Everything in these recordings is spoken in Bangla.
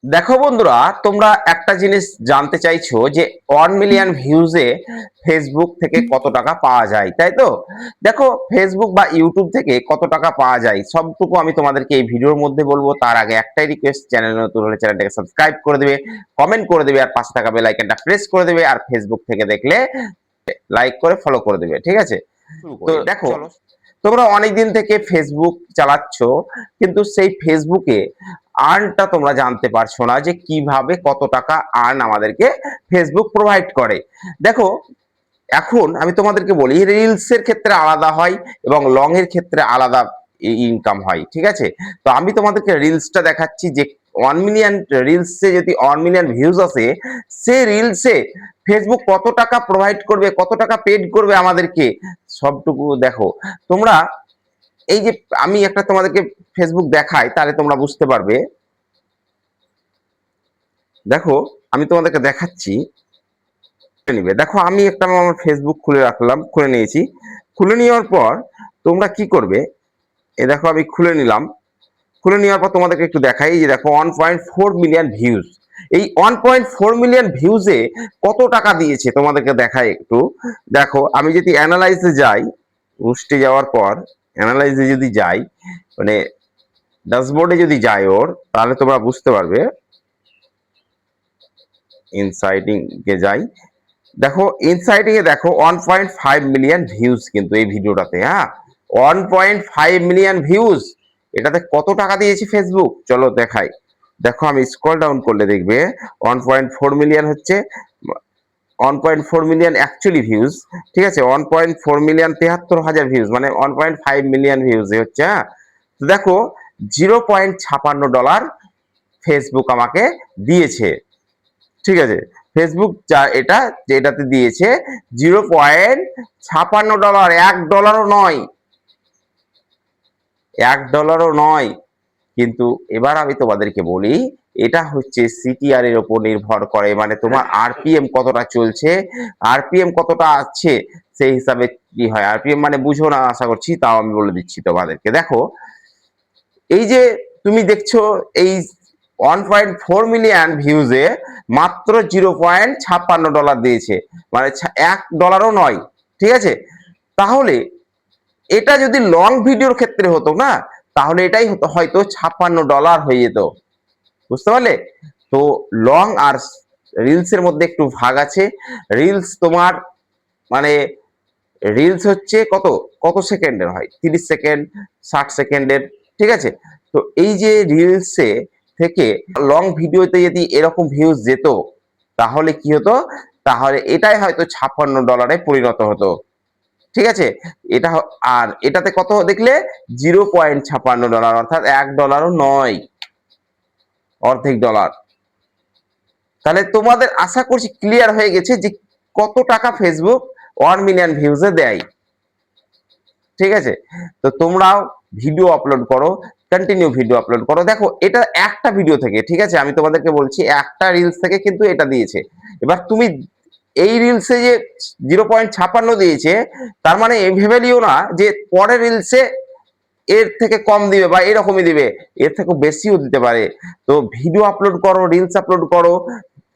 দেখো বন্ধুরা, তোমরা একটা জিনিস জানতে চাইছো যে 1 মিলিয়ন ভিউজে ফেসবুক থেকে কত টাকা পাওয়া যায়, তাই তো? দেখো, ফেসবুক বা ইউটিউব থেকে কত টাকা পাওয়া যায় সবটুকু আমি তোমাদেরকে এই ভিডিওর মধ্যে বলবো। তার আগে একটাই রিকোয়েস্ট, চ্যানেল নতুন হলে চ্যানেলটাকে সাবস্ক্রাইব করে দেবে, কমেন্ট করে দেবে, আর পাশে থাকা বেল আইকনটা প্রেস করে দেবে, আর ফেসবুক থেকে দেখলে লাইক করে ফলো করে দেবে, ঠিক আছে? তো দেখো, তোমরা অনেকদিন থেকে ফেসবুক চালাচ্ছ, কিন্তু সেই ফেসবুকে আর্নটা তোমরা জানতে পারছো না যে কিভাবে কত টাকা আর্ন আমাদেরকে ফেসবুক প্রোভাইড করে। দেখো, এখন আমি তোমাদেরকে বলি, রিলস এর ক্ষেত্রে আলাদা হয় এবং লং এর ক্ষেত্রে আলাদা ইনকাম হয়, ঠিক আছে? তো আমি তোমাদেরকে রিলসটা দেখাচ্ছি যে 1 মিলিয়ন রিলসে যদি 1 মিলিয়ন ভিউজ আসে, সে রিলসে ফেসবুক কত টাকা প্রোভাইড করবে, কত টাকা পেড করবে আমাদেরকে, সবটুকু দেখো তোমরা। এই যে আমি একটা তোমাদেরকে ফেসবুক দেখাই, তাহলে তোমরা বুঝতে পারবে। দেখো, আমি তোমাদেরকে দেখাচ্ছি, নিবে। দেখো, আমি একটা আমার ফেসবুক খুলে রাখলাম, খুলে নিয়েছি। খুলে নেওয়ার পর তোমরা কি করবে, এ দেখো আমি খুলে নিলাম। খুলে নেওয়ার পর তোমাদেরকে একটু দেখাই, যে দেখো 1.4 মিলিয়ন ভিউজ। এই 1.4 মিলিয়ন ভিউজে কত টাকা দিয়েছে তোমাদেরকে দেখাই একটু। দেখো, আমি যদি অ্যানালাইজে যাই, উষ্টে যাওয়ার পর অ্যানালাইজে যদি যাই, মানে ড্যাশবোর্ডে যদি যাই ওর, তাহলে তোমরা বুঝতে পারবে। ইনসাইটিং কে যাই, দেখো ইনসাইটিং এ দেখো 1.5 মিলিয়ন ভিউজ কিন্তু এই ভিডিওটাতে। হ্যাঁ, 1.5 মিলিয়ন ভিউজ। এটাতে কত টাকা দিয়েছে ফেসবুক, চলো দেখাই। দেখো, আমি স্ক্রল ডাউন করলে দেখবে 1.4 মিলিয়ন হচ্ছে, 1.4 মিলিয়ন অ্যাকচুয়ালি ভিউজ, ঠিক আছে? 1.4 মিলিয়ন 73,000 ভিউজ, মানে 1.5 মিলিয়ন ভিউজ হচ্ছে। হ্যাঁ, তো দেখো, $0.56 ফেসবুক আমাকে দিয়েছে, ঠিক আছে? ফেসবুক যা এটাতে দিয়েছে $0.56, $1 নয়, $1 নয়। কিন্তু এবার আমি তোমাদেরকে বলি, এটা হচ্ছে সিটিআর এর উপর নির্ভর করে, মানে তোমার আরপিএম কতটা চলছে, আরপিএম কতটা আছে, সেই হিসাবে কি হয়। আরপিএম মানে বুঝো না আশা করছি, তাও আমি বলে দিচ্ছি তোমাদেরকে। দেখো, এই যে তুমি দেখছো, এই 1.4 মিলিয়ন ভিউজে মাত্র $0.56 দিয়েছে, মানে $1 নয়, ঠিক আছে? তাহলে এটা যদি লং ভিডিওর ক্ষেত্রে হতো না, তাহলে এটাই হতো, হয়তো $56 হয়ে যেত, বুঝতে পারলে? তো লং আর রিলস এর মধ্যে একটু ভাগ আছে। রিলস তোমার, মানে রিলস হচ্ছে কত কত সেকেন্ডের হয়, 30 সেকেন্ড, 60 সেকেন্ডের, ঠিক আছে? তো এই যে রিলসে থেকে লং ভিডিওতে যদি এরকম ভিউজ যেত, তাহলে কি হতো, তাহলে এটাই হয়তো $56 পরিণত হতো, ঠিক আছে? এটা আর এটাতে কত দেখলে, $0.56, অর্থাৎ $1 নয়, অর্ধেক ডলার। তাহলে তোমাদের আশা করছি ক্লিয়ার হয়ে গেছে যে কত টাকা ফেসবুক 1 মিলিয়ন ভিউজে দেয়, ঠিক আছে? তো তোমরাও ভিডিও আপলোড করো, কন্টিনিউ ভিডিও আপলোড করো। দেখো, এটা একটা ভিডিও থেকে, ঠিক আছে? আমি তোমাদেরকে বলছি, একটা রিলস থেকে কিন্তু এটা দিয়েছে। এবার তুমি এই রিলসে যে 0.56 দিয়েছে, তার মানে ভেবে লিও না যে পরের রিলসে এর থেকে কম দিবে বা এরকমই দিবে, এর থেকে বেশিও দিতে পারে। তো ভিডিও আপলোড করো, রিলস আপলোড করো,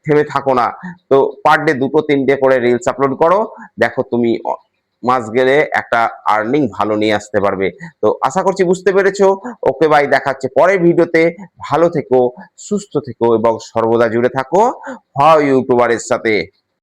থেমে থাকো না। তো পার ডে 2-3টে করে রিলস আপলোড করো, দেখো তুমি মাস গেলে একটা আর্নিং ভালো নিয়ে আসতে পারবে। তো আশা করছি বুঝতে পেরেছো। ওকে ভাই, দেখাচ্ছে পরের ভিডিওতে। ভালো থেকো, সুস্থ থেকো এবং সর্বদা জুড়ে থাকো ইউটিউবারের সাথে।